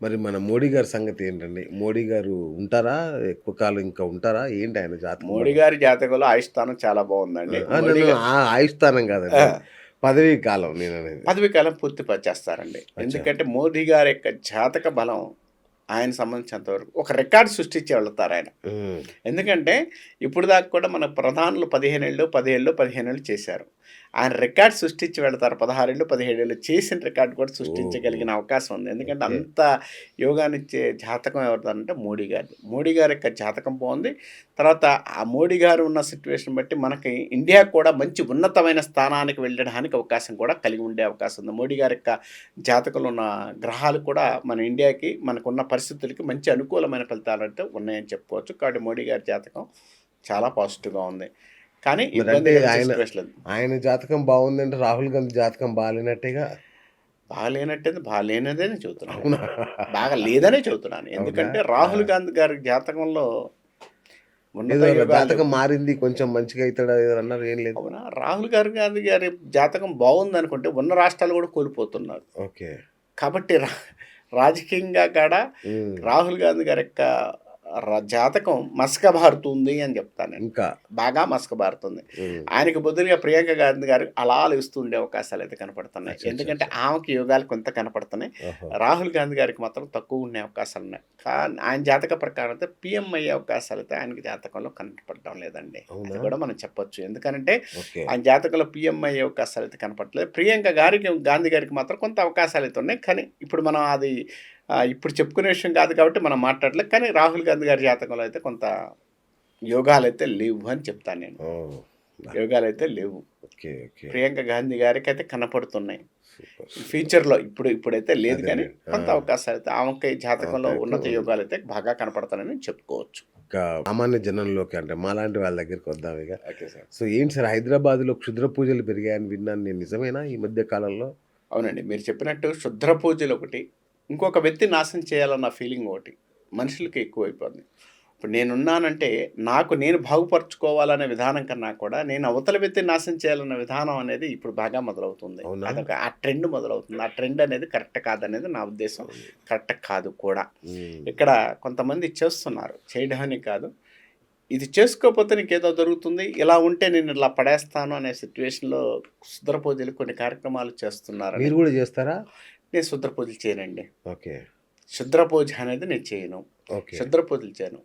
మరి మన మోడీ గారి సంగతి ఏంటండి? మోడీ గారు ఉంటారా? ఎక్కువ కాలం ఇంకా ఉంటారా? ఏంటి ఆయన జాతకం మోడీ మరి? గారి జాతకంలో ఆయుష్స్థానం చాలా బాగుందండి. నన్ను ఆయుష్తానం ఆ! కాదండి. పదవీ కాలం నేననేది. పదవీ కాలం పూర్తి చేస్తారండి. అచ్చా! ఎందుకంటే మోదీ గారి యొక్క జాతక బలం ఆయన సంబంధించినంత వరకు ఒక రికార్డ్ సృష్టించి వెళ్తారాయన. హ్మ్. ఎందుకంటే ఇప్పుడు దాకా కూడా మన ప్రధానులు 15 ఏళ్ళు, 10 ఏళ్ళు, 15 ఏళ్ళు చేశారు. ఆయన రికార్డ్ సృష్టించి వెళ్తారు. 16 ఏళ్ళు, 17 ఏళ్ళు చేసిన రికార్డ్ కూడా ఓహో! సృష్టించగలిగిన అవకాశం ఉంది. ఎందుకంటే ఓకే. అంత యోగాన్నిచ్చే జాతకం ఎవరిదంటే మోడీ గారిది. మోడీ గారి యొక్క జాతకం బాగుంది. తర్వాత ఆ మోడీ గారు ఉన్న సిట్యుయేషన్ బట్టి మనకి ఇండియా కూడా మంచి ఉన్నతమైన స్థానానికి వెళ్ళడానికి అవకాశం కూడా కలిగి ఉండే అవకాశం ఉంది. మోడీ గారి యొక్క జాతకంలో ఉన్న గ్రహాలు కూడా మన ఇండియాకి మనకున్న పరిస్థితులకి మంచి అనుకూలమైన ఫలితాలైతే ఉన్నాయని చెప్పుకోవచ్చు. కాబట్టి మోడీ గారి జాతకం చాలా పాజిటివ్‌గా ఉంది. కానీ మరంటే ఇబ్బంది కలిగించే ఆయన సిట్యుయేషన్ లేదు. ఆయన జాతకం బావుందంటే రాహుల్ గాంధీ జాతకం బాలేనట్టేగా? బాలేనదేనే చెబుతున్నాను నేను. అవునా? బాగా లేదనే చెబుతున్నాను. అవునా? ఎందుకంటే ఆ! రాహుల్ గాంధీ గారి జాతకంలో ఉన్నత ఏదో యోగాలు జాతకం మారింది కొంచెం మంచిగా అయితాడా ఏదో అన్నారు. ఏం లేదు. అవునా? గాంధీ గారి జాతకం బాగుందనుకుంటే ఉన్న రాష్ట్రాలు కూడా కోల్పోతున్నారు. ఓకే. కాబట్టి రాజకీయంగా కాడ హ్మ్. రాహుల్ గాంధీ గారి యొక్క జాతకం మసకబారుతుంది అని చెప్తాను నేను. ఇంకా. బాగా మసకబారుతుంది. హ్మ్. ఆయనకు బదులుగా ప్రియాంక గాంధీ గారు అలాలు ఇస్తూ ఉండే అవకాశాలు అయితే కనపడుతున్నాయి. అచ్చచ్చచ్చ! ఎందుకంటే ఆమెకి యోగాలు కొంత కనపడుతున్నాయి. ఓహో! రాహుల్ గాంధీ గారికి మాత్రం తక్కువ ఉండే అవకాశాలు ఉన్నాయి. కానీ ఆయన జాతక ప్రకారం అయితే పీఎం అయ్యే అవకాశాలు అయితే ఆయనకి జాతకంలో కనపడడం లేదండి. అది అవునా? కూడా మనం చెప్పొచ్చు. ఎందుకంటే ఓకే. ఆయన జాతకంలో పీఎం అయ్యే అవకాశాలు అయితే కనపడలేదు. ప్రియాంక గాంధీ గారికి మాత్రం కొంత అవకాశాలు అయితే ఉన్నాయి. కానీ ఇప్పుడు మనం అది ఇప్పుడు చెప్పుకునే విషయం కాదు కాబట్టి మనం మాట్లాడలేదు. కానీ రాహుల్ గాంధీ గారి జాతకంలో అయితే కొంత యోగాలైతే లేవు అని చెప్తాను నేను. ఓహ్! యోగాలైతే లేవు. ఓకే. ఓకే. ప్రియాంక గాంధీ గారికైతే కనపడుతున్నాయి. సూపర్. సూపర్. ఫ్యూచర్‌లో ఇప్పుడైతే లేదు కానీ అదేలెండి. కొంత అవకాశాలైతే ఆమెకి జాతకంలో అవకాశం ఉన్నత ఉంది. యోగాలైతే బాగా కనపడతాయని చెప్పుకోవచ్చు. ఇంకా సామాన్య జనంలోకి అంటే మాలాంటి వాళ్ళ దగ్గరికి వద్దాం ఇక. Okay sir. సో ఏంటి సార్ హైదరాబాద్‌లో క్షుద్ర పూజలు పెరిగాయని విన్నాను నేను. నిజమేనా ఈ మధ్య కాలంలో? అవునండి. మీరు చెప్పినట్టు క్షుద్ర పూజలు ఒకటి, ఇంకొక వ్యక్తి నాశనం చేయాలన్న ఫీలింగ్ ఒకటి మనుషులకి ఎక్కువైపోయింది. ఇప్పుడు నేనున్నానంటే నాకు నేను బాగుపరుచుకోవాలనే విధానం కన్నా కూడా నేను అవతల వ్యక్తిని నాశనం చేయాలన్న విధానం అనేది ఇప్పుడు బాగా మొదలవుతుంది. అవునా? అదొక ఆ ట్రెండ్ మొదలవుతుంది. ఆ ట్రెండ్ అనేది కరెక్ట్ కాదనేది నా ఉద్దేశం. అవును. కరెక్ట్ కాదు కూడా. హ్మ్. ఇక్కడ కొంతమంది చేస్తున్నారు. చేయడాన్ని కాదు. ఇది చేసుకోకపోతే నీకేదో జరుగుతుంది. ఇలా ఉంటే నేను ఇలా పడేస్తాను అనే సిట్యుయేషన్‌లో క్షుద్ర పూజలు కొన్ని కార్యక్రమాలు చేస్తున్నారని మీరు గూడా చేస్తారా? నేను క్షుద్ర పూజలు చేయనండి. ఓకే. క్షుద్ర పూజ అనేది నేను చేయను. ఓకే. క్షుద్ర పూజలు చేయను.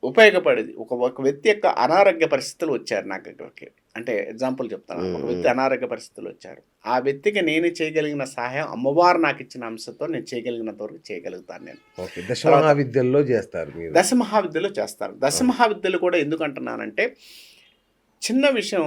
ఉపయోగపడేది. ఒక వ్యక్తి యొక్క అనారోగ్య పరిస్థితులు వచ్చారు నా దగ్గరికి. అంటే ఎగ్జాంపుల్ చెప్తాను. ఒక వ్యక్తి అనారోగ్య పరిస్థితులు వచ్చారు. ఆ వ్యక్తికి నేను చేయగలిగిన సహాయం అమ్మవారు నాకిచ్చిన అంశంతో నేను చేయగలిగినంత వరకు చేయగలుగుతాను నేను. ఓకే. దశమహావిద్యల్లో చేస్తారు మీరు. దశ మహావిద్యలో చేస్తాను. దశ మహావిద్యలు కూడా ఎందుకంటున్నానంటే చిన్న విషయం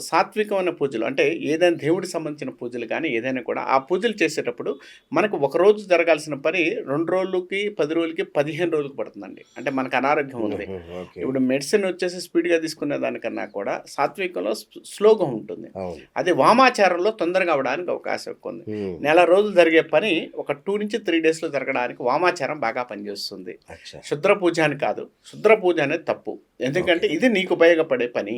సాత్వికమైన పూజలు అంటే ఏదైనా దేవుడికి సంబంధించిన పూజలు కానీ ఏదైనా కూడా ఆ పూజలు చేసేటప్పుడు మనకు ఒక రోజు జరగాల్సిన పని 2 రోజులకి, 10 రోజులకి, 15 రోజులకి పడుతుందండి. అంటే మనకు అనారోగ్యం ఉంది. ఓకే. ఇప్పుడు మెడిసిన్ వచ్చేసి స్పీడ్‌గా తీసుకునే దానికన్నా కూడా సాత్వికంలో స్లోగా ఉంటుంది. అవును. అదే వామాచారంలో తొందరగా అవ్వడానికి అవకాశం ఎక్కువ ఉంది. హ్మ్. నెల రోజులు జరిగే పని ఒక 2-3 డేస్‌లో జరగడానికి వామాచారం బాగా పనిచేస్తుంది. అచ్చా! క్షుద్ర పూజ అని కాదు. క్షుద్ర పూజ అనేది తప్పు. ఎందుకంటే ఇది నీకు ఉపయోగపడే పని.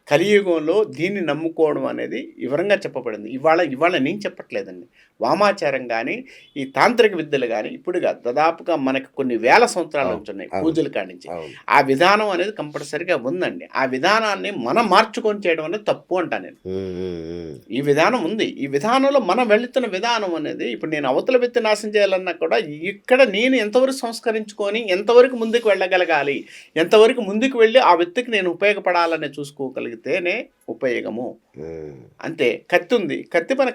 కలియుగంలో దీన్ని నమ్ముకోవడం అనేది వివరంగా చెప్పబడింది. ఇవాళ నేను చెప్పట్లేదండి. వామాచారం గానీ, ఈ తాంత్రిక విద్యలు గానీ ఇప్పుడు కాదు. దాదాపుగా మనకు కొన్ని వేల సంవత్సరాల నుంచి ఉన్నాయి పూజల కాడి నుంచి. అవును. ఆ విధానం అనేది కంపల్సరీగా ఉందండి. ఆ విధానాన్ని మనం మార్చుకొని చేయడం అనేది తప్పు అంటా నేను. హ్మ్. హ్మ్. హ్మ్. ఈ విధానం ఉంది. ఈ విధానంలో మనం వెళుతున్న విధానం అనేది ఇప్పుడు నేను అవతల వ్యక్తి నాశనం చేయాలన్నా కూడా ఇక్కడ నేను ఎంతవరకు సంస్కరించుకొని ఎంతవరకు ముందుకు వెళ్ళగలగాలి, ఎంతవరకు ముందుకు వెళ్ళి ఆ వ్యక్తికి నేను ఉపయోగపడాలని చూసుకోగలిగితేనే ఉపయోగము. హ్మ్. అంతే. కత్తి ఉంది.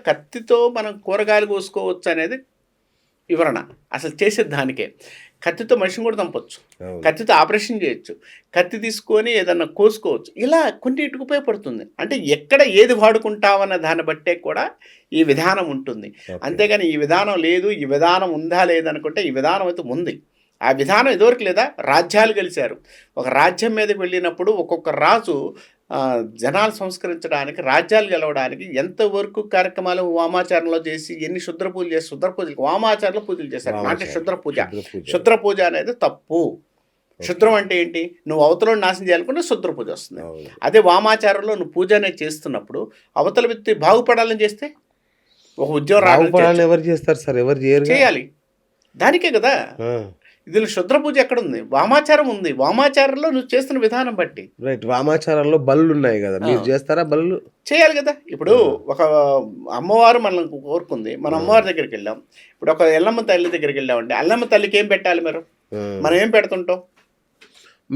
కత్తితో మనం కూరగాయలు కోసుకోవచ్చు అనేది వివరణ. అసలు చేసేది దానికే. కత్తితో మనిషిని కూడా చంపొచ్చు. అవును. కత్తితో ఆపరేషన్ చేయొచ్చు. కత్తి తీసుకొని ఏదన్నా కోసుకోవచ్చు. ఇలా కొన్నిటికి ఉపయోగపడుతుంది. అంటే ఎక్కడ ఏది వాడుకుంటావన్న దాన్ని బట్టే కూడా ఈ విధానం ఉంటుంది. ఓకే. అంతేగాని ఈ విధానం లేదు, ఈ విధానం ఉందా లేదనుకుంటే ఈ విధానం అయితే ఉంది. ఆ విధానం ఇదివరకు లేదా? రాజ్యాలు గెలిచారు. ఒక రాజ్యం మీదకి వెళ్ళినప్పుడు ఒక్కొక్క రాజు జనాలు సంస్కరించడానికి, రాజ్యాలు గెలవడానికి ఎంతవరకు కార్యక్రమాలు వామాచారంలో చేసి ఎన్ని క్షుద్ర పూజలు చేసి క్షుద్ర పూజలు వామాచారంలో పూజలు చేశారు. అంటే వామాచారం. క్షుద్ర పూజ. క్షుద్ర పూజ. క్షుద్ర పూజ అనేది తప్పు. క్షుద్రం అంటే ఏంటి? నువ్వు అవతలని నాశనం చేయాలనుకుంటే క్షుద్ర పూజ వస్తుంది. అవును. అదే వామాచారంలో నువ్వు పూజ అనేది చేస్తున్నప్పుడు అవతల వ్యక్తి బాగుపడాలని చేస్తే ఒక ఉద్యోగం రావడం బాగుపడాలని ఎవరు చేస్తారు సార్? ఎవరు చేయరుగా? చేయాలి. దానికే కదా. ఆ, ఇందులో క్షుద్ర పూజ ఎక్కడుంది? వామాచారం ఉంది. వామాచారంలో నువ్వు చేస్తున్న విధానం బట్టి రైట్. వామాచారాల్లో బలులు ఉన్నాయి కదా, మీరు చేస్తారా బలులు? చేయాలి కదా. ఇప్పుడు ఒక అమ్మవారు మనల్ని కోరుకుంది, మన అమ్మవారి దగ్గరికి వెళ్ళాం. ఇప్పుడు ఒక ఎల్లమ్మ తల్లి దగ్గరికి వెళ్ళామంటే ఎల్లమ్మ తల్లికి ఏం పెట్టాలి మీరు? మనం ఏం పెడుతుంటాం?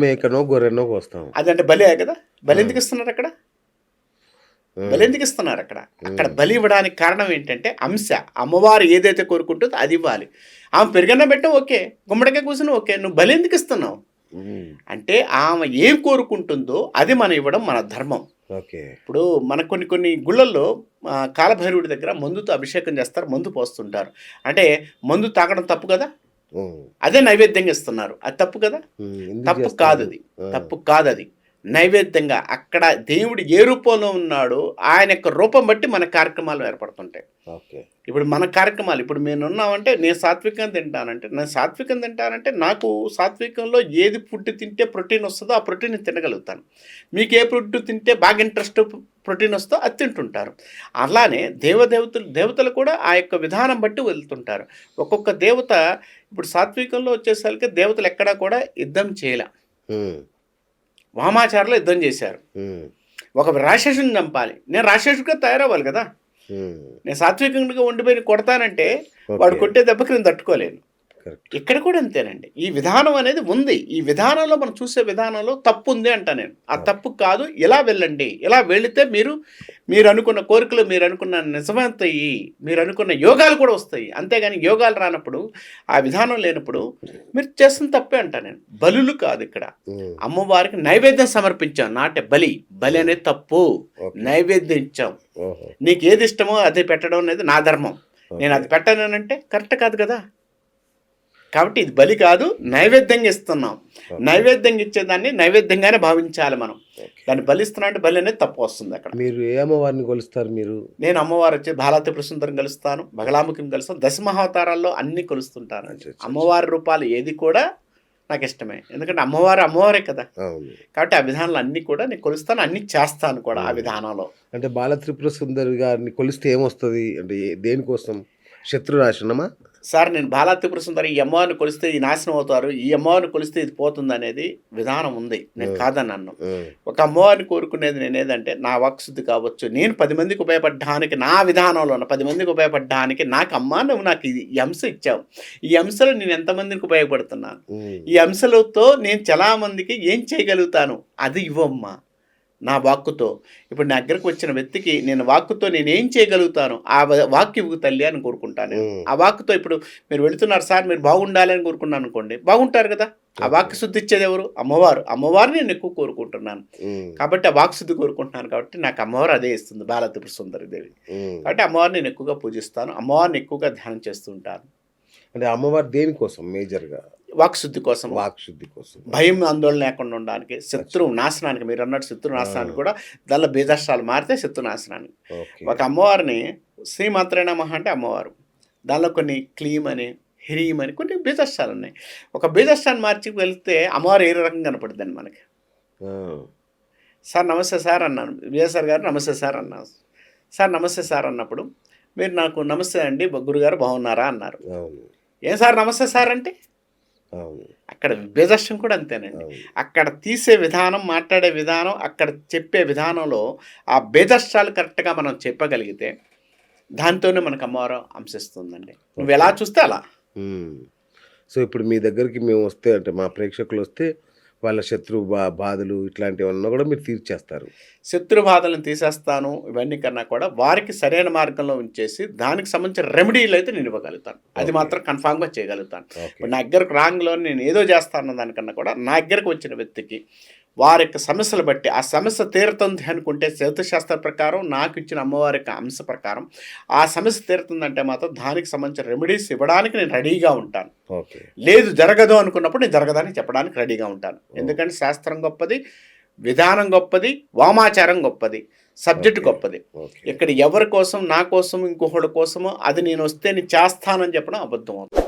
మేకనో గొర్రెనో కోస్తాం. అదంటే బలి కదా. బలి ఎందుకు ఇస్తున్నారు అక్కడ? బలి ఎందుకు ఇస్తున్నారు అక్కడ? అక్కడ బలి ఇవ్వడానికి కారణం ఏంటంటే అంశ. అమ్మవారు ఏదైతే కోరుకుంటుందో అది ఇవ్వాలి. ఆమె పెరుగన్న పెట్టం ఓకే, గుమ్మడికాయ కూర్చుని ఓకే, నువ్వు బలి ఎందుకు ఇస్తున్నావు అంటే ఆమె ఏం కోరుకుంటుందో అది మనం ఇవ్వడం మన ధర్మం. ఓకే. ఇప్పుడు మన కొన్ని గుళ్ళల్లో కాలభైరవుడి దగ్గర మందుతో అభిషేకం చేస్తారు, మందు పోస్తుంటారు. అంటే మందు తాగడం తప్పు కదా, అదే నైవేద్యంగా ఇస్తున్నారు. అది తప్పు కదా? తప్పు కాదు అది, తప్పు కాదు అది. నైవేద్యంగా అక్కడ దేవుడు ఏ రూపంలో ఉన్నాడో ఆయన యొక్క రూపం బట్టి మన కార్యక్రమాలు ఏర్పడుతుంటాయి. ఇప్పుడు మన కార్యక్రమాలు ఇప్పుడు మేము ఉన్నామంటే నేను సాత్వికం తింటానంటే నాకు సాత్వికంలో ఏది ఫుడ్ తింటే ప్రోటీన్ వస్తుందో ఆ ప్రోటీన్ తినగలుగుతాను. మీకు ఏ ఫుడ్ తింటే బాగా ఇంట్రెస్ట్ ప్రోటీన్ వస్తుందో అది తింటుంటారు. అలానే దేవతలు కూడా ఆ యొక్క విధానం బట్టి వెళ్తుంటారు. ఒక్కొక్క దేవత ఇప్పుడు సాత్వికంలో వచ్చేసరికి దేవతలు ఎక్కడా కూడా యుద్ధం చేయలే, వామాచారంలో యుద్ధం చేశారు. ఒక రాక్షసుని చంపాలి, నేను రాక్షసుడిగా తయారవ్వాలి కదా. నేను సాత్వికంగా ఉండిపోయి కొడతానంటే వాడు కొట్టే దెబ్బకి నేను తట్టుకోలేను. ఇక్కడ కూడా అంతేనండి. ఈ విధానం అనేది ఉంది. ఈ విధానంలో మనం చూసే విధానంలో తప్పు ఉంది అంటా నేను. ఆ తప్పు కాదు, ఇలా వెళ్ళండి. ఇలా వెళితే మీరు అనుకున్న కోరికలు, మీరు అనుకున్న నిజమవుతాయి, మీరు అనుకున్న యోగాలు కూడా వస్తాయి. అంతేగాని యోగాలు రానప్పుడు, ఆ విధానం లేనప్పుడు మీరు చేస్తున్న తప్పే అంటా నేను. బలులు కాదు ఇక్కడ. అమ్మవారికి నైవేద్యం సమర్పించాం, నాటే బలి అనేది తప్పు. నైవేద్యం ఇచ్చాం. నీకు ఏది ఇష్టమో అది పెట్టడం అనేది నా ధర్మం. నేను అది పెట్టానంటే కరెక్ట్ కాదు కదా. కాబట్టి ఇది బలి కాదు, నైవేద్యంగా ఇస్తున్నాం. నైవేద్యంగా ఇచ్చేదాన్ని నైవేద్యంగానే భావించాలి మనం. దాన్ని బలిస్తున్నా అంటే బలి అనేది తప్పు వస్తుంది అక్కడ. మీరు ఏ అమ్మవారిని కొలుస్తారు? నేను అమ్మవారు వచ్చి బాలాత్రిపుర సుందరం కలుస్తాను, బగలాముఖిని కలుస్తాను, దశమహావతారాల్లో అన్ని కొలుస్తుంటాను. అమ్మవారి రూపాలు ఏది కూడా నాకు ఇష్టమే, ఎందుకంటే అమ్మవారే కదా. కాబట్టి ఆ విధానాలు అన్ని కూడా నేను కొలుస్తాను, అన్ని చేస్తాను కూడా ఆ విధానంలో. అంటే బాలత్రిపుర సుందరి గారిని కొలిస్తే ఏమొస్తుంది అంటే దేనికోసం? శత్రునాశనమా? సార్ నేను బాలాత్రిపుర సుందరి ఈ అమ్మవారిని కొలిస్తే ఈ నాశనం అవుతారు, ఈ అమ్మవారిని కొలిస్తే ఇది పోతుంది అనేది విధానం ఉంది. నేను కాదని అన్నాను. ఒక అమ్మవారిని కోరుకునేది నేను ఏదంటే నా వాక్శుద్ధి కావచ్చు, నేను 10 మందికి ఉపయోగపడడానికి, నా విధానంలో 10 మందికి ఉపయోగపడడానికి నాకు అమ్మ నువ్వు నాకు ఈ అంశ ఇచ్చావు, ఈ అంశలో నేను ఎంతమందికి ఉపయోగపడుతున్నాను, ఈ అంశలతో నేను చాలా మందికి ఏం చేయగలుగుతాను అది ఇవ్వమ్మా నా వాక్కుతో. ఇప్పుడు నా దగ్గరకు వచ్చిన వ్యక్తికి నేను వాక్కుతో నేను ఏం చేయగలుగుతాను ఆ వాక్కు ఇవ్వు తల్లి అని కోరుకుంటాను. ఆ వాక్కుతో ఇప్పుడు మీరు వెళుతున్నారు సార్, మీరు బాగుండాలని కోరుకున్నాను అనుకోండి, బాగుంటారు కదా. ఆ వాక్కు శుద్ధి ఇచ్చేది ఎవరు? అమ్మవారిని నేను ఎక్కువ కోరుకుంటున్నాను. కాబట్టి ఆ వాక్కు శుద్ధి కోరుకుంటున్నాను కాబట్టి నాకు అమ్మవారు అదే ఇస్తుంది, బాలాత్రిపుర సుందరి దేవి. కాబట్టి అమ్మవారిని నేను ఎక్కువగా పూజిస్తాను, అమ్మవారిని ఎక్కువగా ధ్యానం చేస్తూ ఉంటాను. అంటే అమ్మవారు దేనికోసం మేజర్గా? వాక్శుద్ధి కోసం, భయం ఆందోళన లేకుండా ఉండడానికి, శత్రువు నాశనానికి. మీరు అన్నట్టు శత్రు నాశనానికి కూడా దానిలో బీజాష్ట్రాలు మారితే శత్రు నాశనానికి. ఒక అమ్మవారిని శ్రీమాత్రే నమః అంటే అమ్మవారు, దానిలో కొన్ని క్లీమ్ అని, హ్రీం అని కొన్ని బీజాష్ట్రాలు ఉన్నాయి. ఒక బీజాష్ట్రాన్ని మార్చి వెళ్తే అమ్మవారు ఏ రకంగా కనపడుతుందండి మనకి. సార్ నమస్తే సార్ అన్నాను, విజయసార్ గారు నమస్తే సార్ అన్నాను. సార్ నమస్తే సార్ అన్నప్పుడు మీరు నాకు నమస్తే అండి గురుగారు బాగున్నారా అన్నారు. ఏం సార్ నమస్తే సార్ అంటే అక్కడ బీజాష్టం కూడా అంతేనండి. అక్కడ తీసే విధానం, మాట్లాడే విధానం, అక్కడ చెప్పే విధానంలో ఆ బీజాష్ట్రాలు కరెక్ట్గా మనం చెప్పగలిగితే దాంతోనే మనకు అమ్మవారు అంశిస్తుందండి. నువ్వు ఎలా చూస్తే అలా. సో ఇప్పుడు మీ దగ్గరికి మేము వస్తే, అంటే మా ప్రేక్షకులు వస్తే వాళ్ళ శత్రు బాధలు ఇట్లాంటివన్నీ కూడా మీరు తీర్చేస్తారు? శత్రు బాధలను తీసేస్తాను. ఇవన్నీ కన్నా కూడా వారికి సరైన మార్గంలో ఉంచేసి దానికి సంబంధించిన రెమెడీలు అయితే నేను ఇవ్వగలుగుతాను. అది మాత్రం కన్ఫామ్గా చేయగలుగుతాను. ఇప్పుడు నా దగ్గరకు రాంగ్లో నేను ఏదో చేస్తాను దానికన్నా కూడా నా దగ్గరకు వచ్చిన వ్యక్తికి వారి యొక్క సమస్యలు బట్టి ఆ సమస్య తీరుతుంది అనుకుంటే జ్యోతిషశాస్త్ర ప్రకారం నాకు ఇచ్చిన అమ్మవారి యొక్క అంశ ప్రకారం ఆ సమస్య తీరుతుందంటే మాత్రం దానికి సంబంధించిన రెమెడీస్ ఇవ్వడానికి నేను రెడీగా ఉంటాను. లేదు జరగదు అనుకున్నప్పుడు నేను జరగదని చెప్పడానికి రెడీగా ఉంటాను. ఎందుకంటే శాస్త్రం గొప్పది, విధానం గొప్పది, వామాచారం గొప్పది, సబ్జెక్ట్ గొప్పది. ఇక్కడ ఎవరి కోసం, నా కోసం, ఇంకొకళ్ళ కోసమో అది నేను వస్తే నేను చేస్తానని చెప్పడం అబద్ధం అవుతుంది.